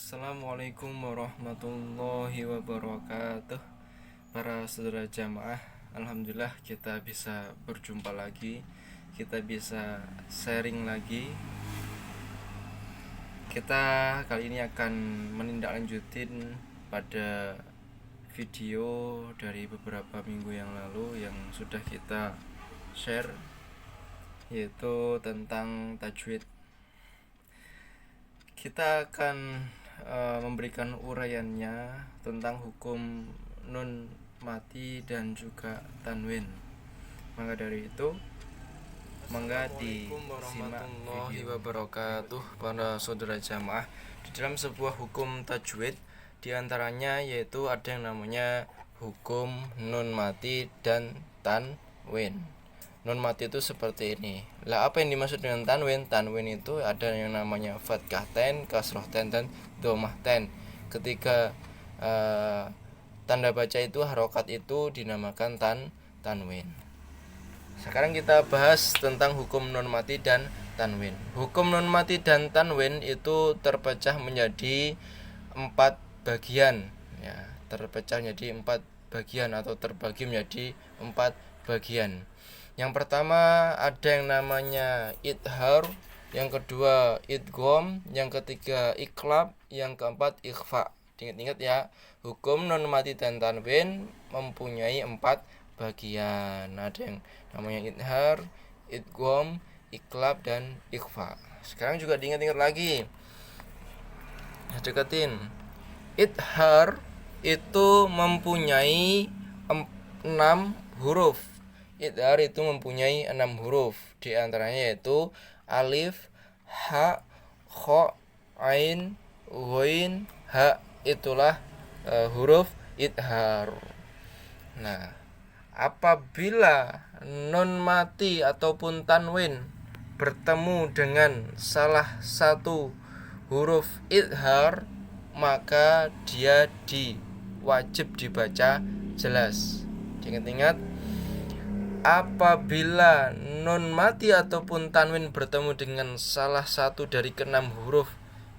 Assalamualaikum warahmatullahi wabarakatuh. Para saudara jamaah, alhamdulillah kita bisa berjumpa lagi. Kita bisa sharing lagi. Kita kali ini akan menindaklanjutin pada video dari beberapa minggu yang lalu yang sudah kita share, yaitu tentang tajwid. Kita akan memberikan uraiannya tentang hukum nun mati dan juga tanwin. Maka dari itu, mangga disimak video. Wabarakatuh para saudara jamaah. Di dalam sebuah hukum tajwid, diantaranya yaitu ada yang namanya hukum nun mati dan tanwin. Nun mati itu seperti ini. Lah apa yang dimaksud dengan tanwin? Tanwin itu ada yang namanya fathah ten, kasroh ten, dan domah ten. Ketika tanda baca itu harokat itu dinamakan tanwin. Sekarang kita bahas tentang hukum nun mati dan tanwin. Hukum nun mati dan tanwin itu terpecah menjadi 4 bagian, ya, terpecah menjadi 4 bagian atau terbagi menjadi 4 bagian. Yang pertama ada yang namanya idhar, yang kedua idgham, yang ketiga iklab, yang keempat ikhfa. Ingat-ingat ya, hukum nun mati dan tanwin mempunyai 4 bagian. Ada yang namanya idhar, idgham, iklab, dan ikhfa. Sekarang juga diingat-ingat lagi. Deketin. Idhar itu mempunyai 6 huruf. Idhar itu mempunyai 6 huruf. Di antaranya yaitu alif, ha, kha, ain, ghain, ha. Itulah huruf idhar. Nah, apabila nun mati ataupun tanwin bertemu dengan salah satu huruf idhar, maka dia wajib dibaca jelas. Ingat-ingat, apabila nun mati ataupun tanwin bertemu dengan salah satu dari keenam huruf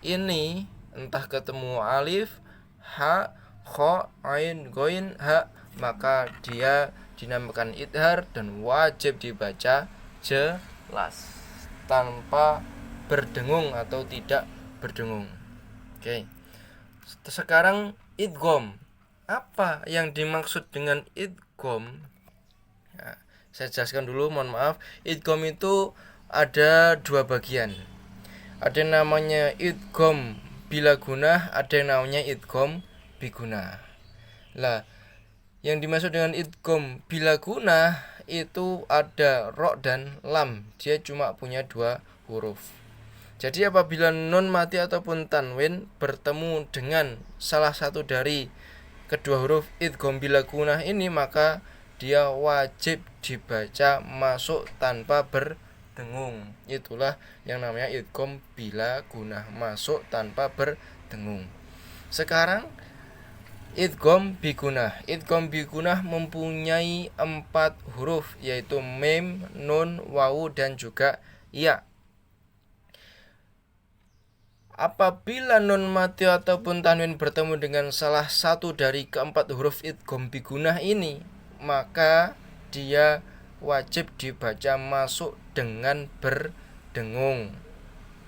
ini, entah ketemu alif, ha, kha, ain, ghain, ha, maka dia dinamakan idhar dan wajib dibaca jelas tanpa berdengung atau tidak berdengung. Oke. Sekarang idgham. Apa yang dimaksud dengan idgham? Ya, saya jelaskan dulu, mohon maaf. Idgham itu ada 2 bagian. Ada yang namanya idgham bila gunah, ada yang namanya idgham bigunah. Lah, yang dimaksud dengan idgham bila gunah itu ada ro dan lam. Dia cuma punya 2 huruf. Jadi apabila nun mati ataupun tanwin bertemu dengan salah satu dari kedua huruf idgham bila gunah ini, maka dia wajib dibaca masuk tanpa berdengung. Itulah yang namanya idgham bila gunah, masuk tanpa berdengung. Sekarang idgham bigunah. Idgham bigunah mempunyai 4 huruf, yaitu mim, nun, wawu, dan juga ya. Apabila nun mati ataupun tanwin bertemu dengan salah satu dari keempat huruf idgham bigunah ini, maka dia wajib dibaca masuk dengan berdengung.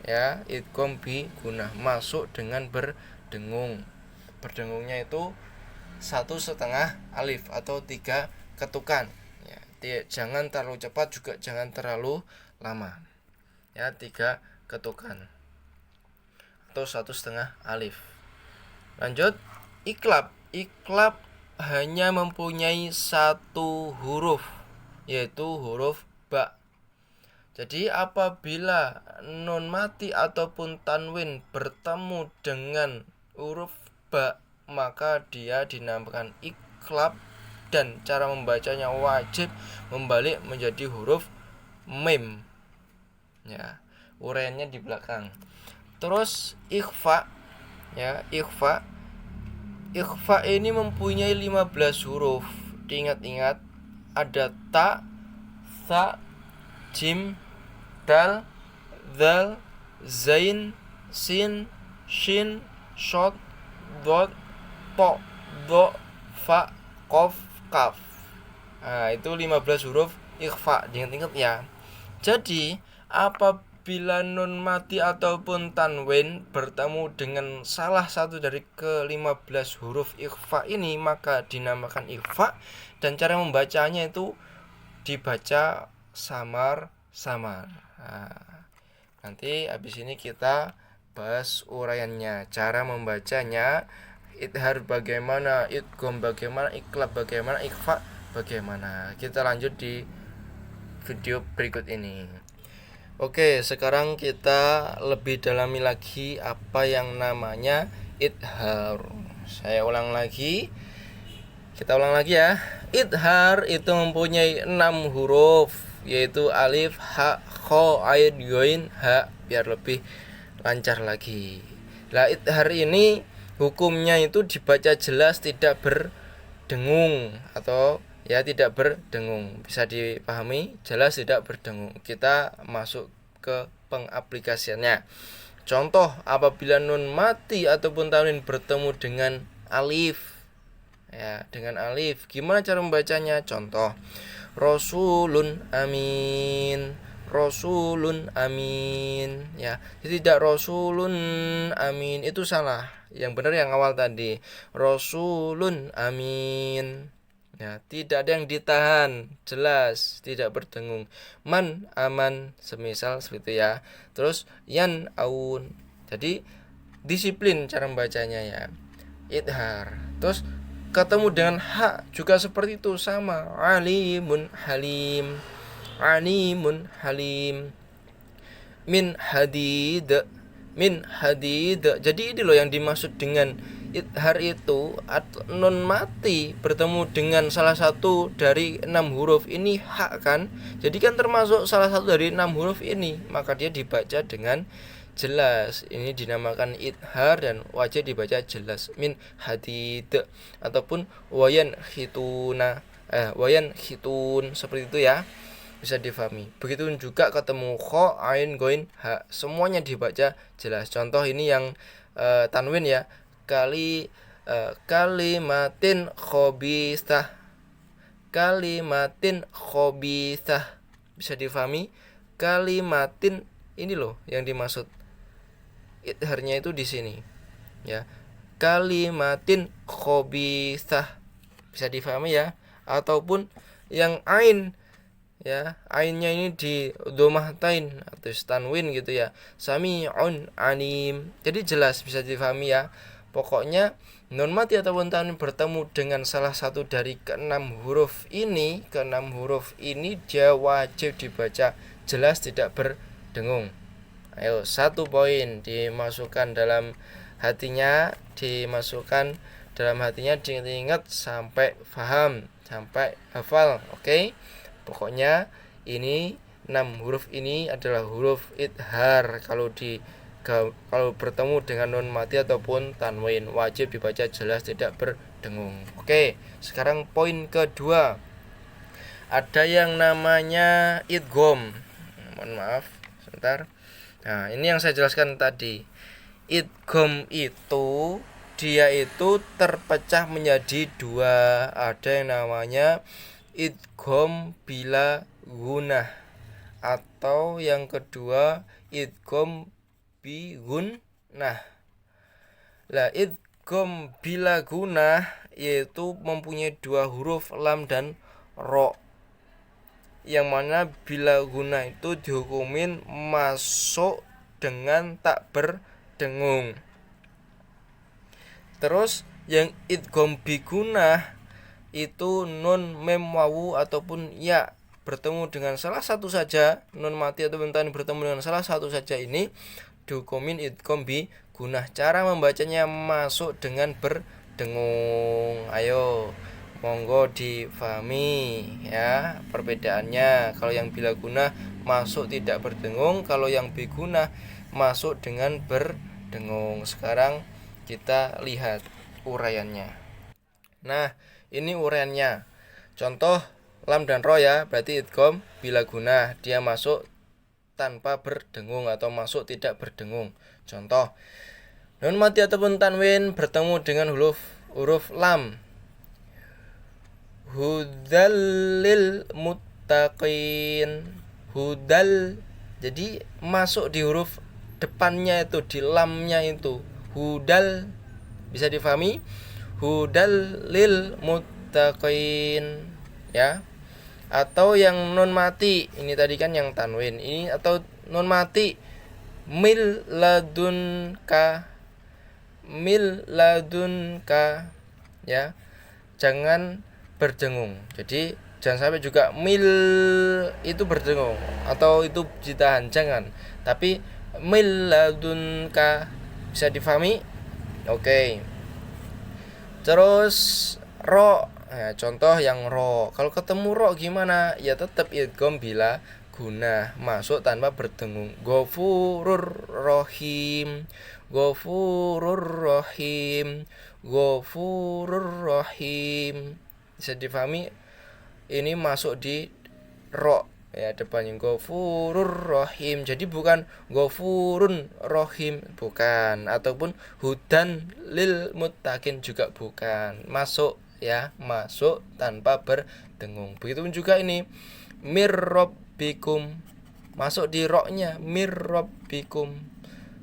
Ya, idgham bigunah masuk dengan berdengung. Berdengungnya itu 1,5 alif atau 3 ketukan. Ya, jangan terlalu cepat juga jangan terlalu lama. Ya, 3 ketukan atau 1,5 alif. Lanjut, iklab. Iklab hanya mempunyai 1 huruf, yaitu huruf ba. Jadi apabila nun mati ataupun tanwin bertemu dengan huruf ba, maka dia dinamakan iklab dan cara membacanya wajib membalik menjadi huruf mim. Ya, uraiannya di belakang. Terus ikhfa, ya, ikhfa. Ikhfa ini mempunyai 15 huruf. Diingat-ingat, ada ta, tha, jim, dal, zal, zain, sin, shin, shod, dot, to, do, fa, kof, kaf. Nah, itu 15 huruf ikhfa, diingat-ingat ya. Jadi, apabila nun mati ataupun tanwin bertemu dengan salah satu dari ke-15 huruf ikhfa ini, maka dinamakan ikhfa, dan cara membacanya itu dibaca samar-samar. Nah, nanti habis ini kita bahas uraiannya, cara membacanya, idhar bagaimana, idgham bagaimana, iklab bagaimana, ikhfa bagaimana. Kita lanjut di video berikut ini. Oke, sekarang kita lebih dalami lagi apa yang namanya idhar. Saya ulang lagi. Kita ulang lagi ya. Idhar itu mempunyai 6 huruf, yaitu alif, ha, kho, ain, ghain, ha, biar lebih lancar lagi. Lah, idhar ini hukumnya itu dibaca jelas, tidak berdengung atau ya tidak berdengung. Bisa dipahami, jelas tidak berdengung. Kita masuk ke pengaplikasiannya. Contoh, apabila nun mati ataupun tanwin bertemu dengan alif, ya, dengan alif, gimana cara membacanya? Contoh, Rasulun amin, Rasulun amin, ya. Jadi tidak Rasulun amin, itu salah. Yang benar yang awal tadi, Rasulun amin. Ya, tidak ada yang ditahan, jelas, tidak berdengung. Man aman, semisal seperti itu ya. Terus yan aun. Jadi disiplin cara membacanya ya. Idhar. Terus ketemu dengan ha juga seperti itu, sama, alimun halim, alimun halim, min hadid, min hadid. Jadi ini loh yang dimaksud dengan idhar itu, nun mati bertemu dengan salah satu dari 6 huruf ini ha kan. Jadi kan termasuk salah satu dari 6 huruf ini, maka dia dibaca dengan jelas. Ini dinamakan idhar dan wajib dibaca jelas, min hadid ataupun wayan hituna, wayan hitun, seperti itu ya, bisa difahami. Begitu juga ketemu kho, ain, ghain, ha, semuanya dibaca jelas. Contoh ini yang tanwin ya, kalimatin khobisah, kalimatin khobisah, bisa difahami. Kalimatin ini loh yang dimaksud idharnya itu di sini ya, kalimatin khobisah, bisa difahami ya. Ataupun yang ain ya, ainnya ini di dhammatain atau tanwin gitu ya, sami'un alim, jadi jelas, bisa difahami ya. Pokoknya nun mati ataupun tanwin bertemu dengan salah satu dari ke-6 huruf ini, ke-6 huruf ini dia wajib dibaca jelas, tidak berdengung. Ayo, 1 poin dimasukkan dalam hatinya, dimasukkan dalam hatinya, diingat sampai paham, sampai hafal. Oke. Pokoknya ini 6 huruf ini adalah huruf idhar. Kalau bertemu dengan nun mati ataupun tanwin, wajib dibaca jelas, tidak berdengung. Oke, sekarang poin kedua. Ada yang namanya idgham. Mohon maaf, sebentar. Nah, ini yang saya jelaskan tadi. Idgham itu dia itu terpecah menjadi 2. Ada yang namanya idgham bila gunnah, atau yang kedua idgham bi gunnah. Lah, idgham bila gunnah yaitu mempunyai 2 huruf lam dan ro, yang mana bila gunnah itu dihukumin masuk dengan tak berdengung. Terus yang idgham bi gunnah itu nun, mem, wawu ataupun ya bertemu dengan salah satu saja, nun mati atau tanwin bertemu dengan salah satu saja, ini dihukumin idgham bi gunnah. Cara membacanya masuk dengan berdengung. Ayo, monggo difahami ya perbedaannya. Kalau yang bila gunnah masuk tidak berdengung, kalau yang bi gunnah masuk dengan berdengung. Sekarang kita lihat uraiannya. Nah, ini uraiannya. Contoh lam dan ro ya, berarti idgham bila gunnah, dia masuk tanpa berdengung atau masuk tidak berdengung. Contoh, Nun mati ataupun tanwin bertemu dengan huruf lam. Hudal lil muttaqin. Hudal, jadi masuk di huruf depannya itu, di lamnya itu. Hudal, bisa difahami? Hudal lil muttaqin, ya. Atau yang nun mati, ini tadi kan yang tanwin. Ini atau nun mati, mil ladunka, ya. Jangan berdengung. Jadi jangan sampai juga mil itu berdengung atau itu ditahan, jangan. Tapi mil ladunka, bisa difahami? Oke. Terus ro, ya, contoh yang ro. Kalau ketemu ro gimana? Ya tetap idgham bila guna, masuk tanpa berdengung. Ghafurur rahim, ghafurur rahim, ghafurur rahim. Bisa difahami? Ini masuk di ro, ya, depannya ghafurur rahim. Jadi bukan ghafurun rahim, bukan, ataupun hudan lil muttaqin juga bukan. Masuk, ya, masuk tanpa berdengung. Begitu juga ini mir rabbikum, masuk di ro-nya, mir rabbikum,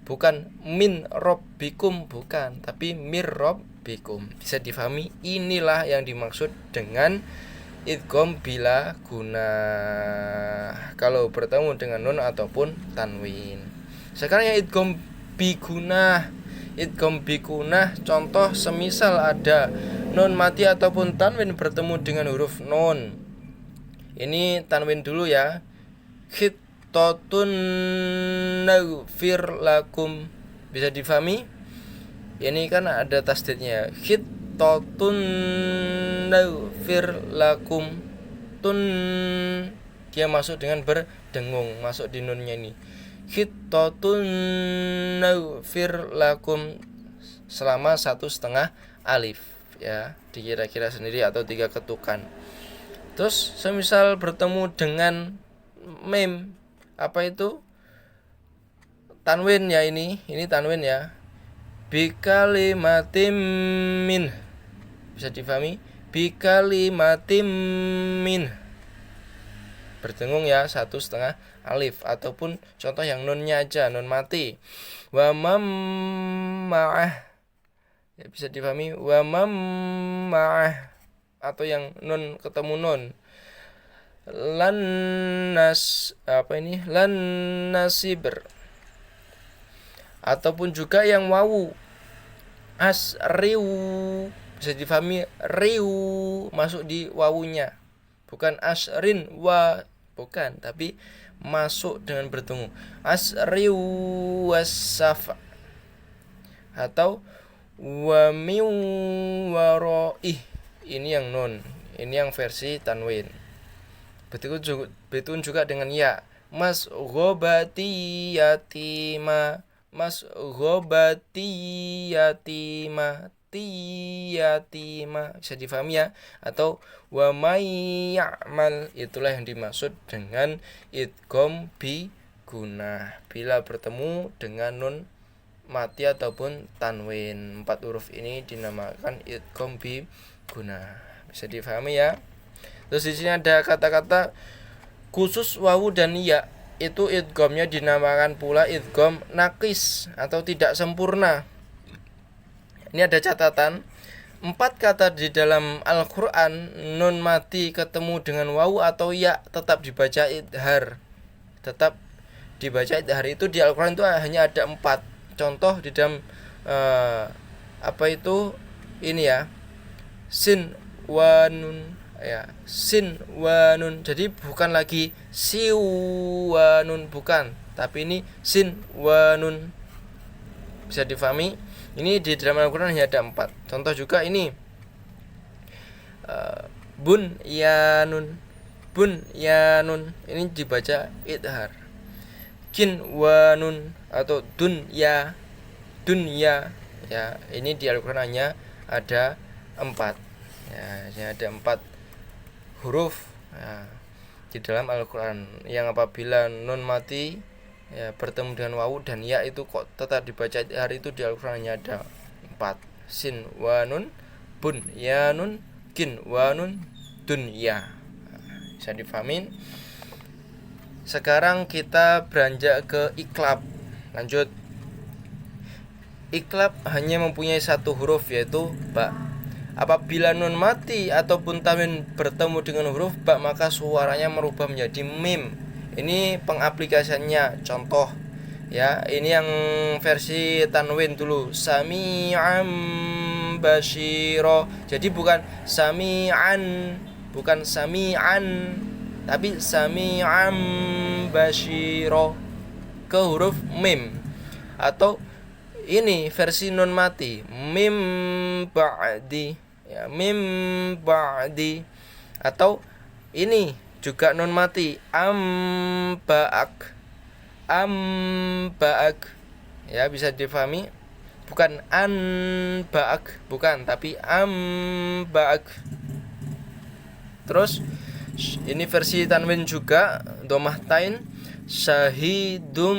bukan min rabbikum, bukan, tapi mir rabbikum. Bisa difahami? Inilah yang dimaksud dengan idgham bila guna kalau bertemu dengan nun ataupun tanwin. Sekarang yang idgham bigunah. Idgham bigunah, contoh semisal ada nun mati ataupun tanwin bertemu dengan huruf nun. Ini tanwin dulu, ya. Khittatun naghfir lakum, bisa difahami? Ini kan ada tasdidnya. Khittatun naghfir lakum, tun, dia masuk dengan berdengung, masuk di nunnya ini. Khittatun naghfir lakum selama 1,5 alif, ya, dikira-kira sendiri atau 3 ketukan. Terus semisal bertemu dengan mim, apa itu? Tanwin, ya, ini tanwin, ya. Bikalimatim min, bisa difahami? Bikalimatim min, berdengung, ya, 1,5 alif. Ataupun contoh yang nunnya aja, nun mati. Wa mam ma'ah, ya, bisa difahami? Wa mam ma'ah. Atau yang nun ketemu nun, lan nasibr. Ataupun juga yang wawu, asriu, bisa difahami? Riu, masuk di wawunya, bukan asrin wa, bukan, tapi masuk dengan berdengung. Asriu wasafa. Atau wa min waraih, ini yang nun, ini yang versi tanwin. Betul juga dengan ya. Mas ghobati yatima, mas ghobati yatima, tiyatima, bisa difahami, ya. Atau wa may ya'mal, itulah yang dimaksud dengan idgham bi gunah bila bertemu dengan nun mati ataupun tanwin. 4 huruf ini dinamakan idgham bi gunah, bisa difahami, ya. Terus di sini ada kata-kata khusus wawu dan ya, itu idghamnya dinamakan pula idgham naqis atau tidak sempurna. Ini ada catatan, 4 kata di dalam Al-Quran nun mati ketemu dengan wawu atau ya tetap dibaca idhar. Tetap dibaca idhar. Itu di Al-Quran itu hanya ada 4. Contoh di dalam apa itu? Ini, ya, sin wa nun, ya, sin wa nun. Jadi bukan lagi si wa nun, bukan, tapi ini sin wa nun, bisa difahami? Ini di dalam Al-Quran hanya ada 4. Contoh juga ini bun ya nun, bun ya nun, ini dibaca idhar. Kin wa nun atau dunya, dunya, ya, ini di Al-Quran hanya ada 4, ya, hanya ada 4 huruf, ya, di dalam Al-Quran yang apabila nun mati ya bertemu dengan wawu dan ya itu kok tetap dibaca hari itu di Al-Qur'an hanya ada 4. Sin wa nun, bun ya nun, kin wa nun, dun ya. Bisa difahamin. Sekarang kita beranjak ke iklab. Lanjut. Iklab hanya mempunyai satu huruf yaitu ba. Apabila nun mati ataupun tanwin bertemu dengan huruf ba, maka suaranya merubah menjadi mim. Ini pengaplikasiannya, contoh ya, ini yang versi tanwin dulu. Sami'an basyira. Jadi bukan sami'an, bukan sami'an, tapi sami'an basyira ke huruf mim. Atau ini versi nun mati, mim ba'di ya, mim ba'di. Atau ini juga nun mati, amba'ak, amba'ak ya, bisa difahami, bukan anba'ak, bukan, tapi amba'ak. Terus ini versi tanwin juga, dhammah tain, syahidum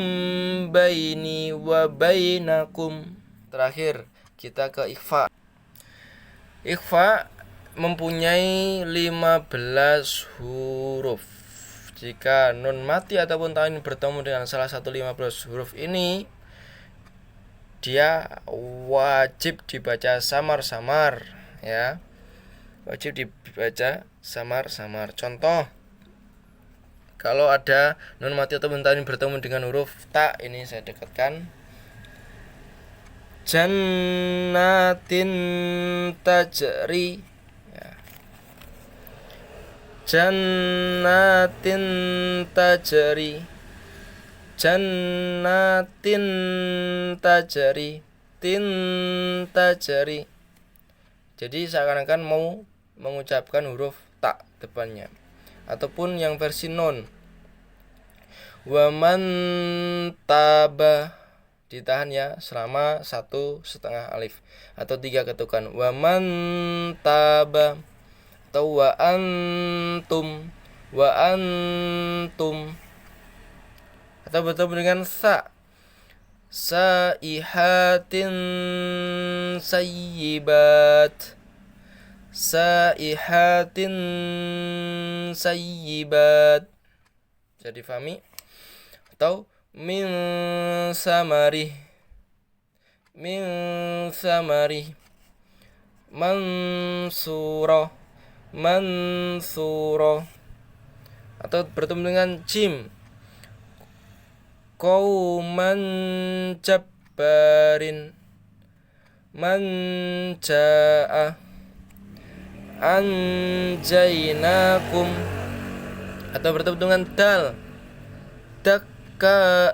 baini wa bainakum. Terakhir kita ke ikhfa. Ikhfa mempunyai 15 huruf. Jika nun mati ataupun tanwin bertemu dengan salah satu 15 huruf ini, dia wajib dibaca samar-samar ya. Wajib dibaca samar-samar. Contoh, kalau ada nun mati ataupun tanwin bertemu dengan huruf ta, ini saya dekatkan. Jannatin tajri ya. Jannatin tajri, jannatin tajri, tin tajri. Jadi seakan-akan mau mengucapkan huruf ta depannya. Ataupun yang versi non, waman taba, ditahan ya selama 1,5 alif atau 3 ketukan, waman taba. Atau wa antum, wa antum. Atau bertemu dengan sa, saihatin sayyibat, saihatin sayyibat. Jadi difahami. Atau min samari, min samari, mansura, mansura. Atau bertemu dengan jim, qauman jabbarin, manja'a, anjainakum. Atau bertemu dengan dal, dakka,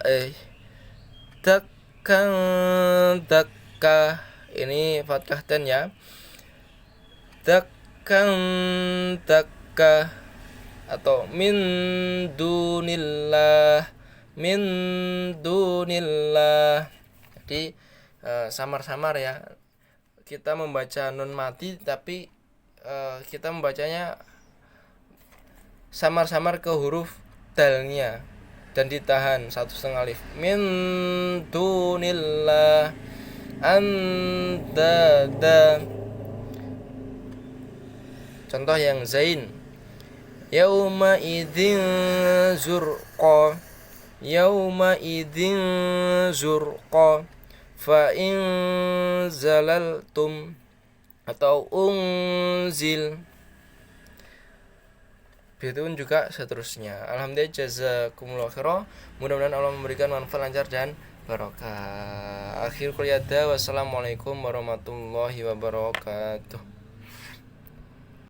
dakka, dakka. Ini fathah ten ya, dakka, dakka. Atau min dunillah, min dunillah. Jadi samar-samar ya. Kita membaca nun mati tapi kita membacanya samar-samar ke huruf dalnya dan ditahan 1,5 alif. Min dunillah andada. Contoh yang zain, yauma idzin zurqa, yauma idzin zurqa, fa in zalaltum. Atau unzil. Begitu juga seterusnya. Alhamdulillah, jazakumullah khairan. Mudah-mudahan Allah memberikan manfaat, lancar dan barokah. Akhir kuliah, wassalamualaikum warahmatullahi wabarakatuh.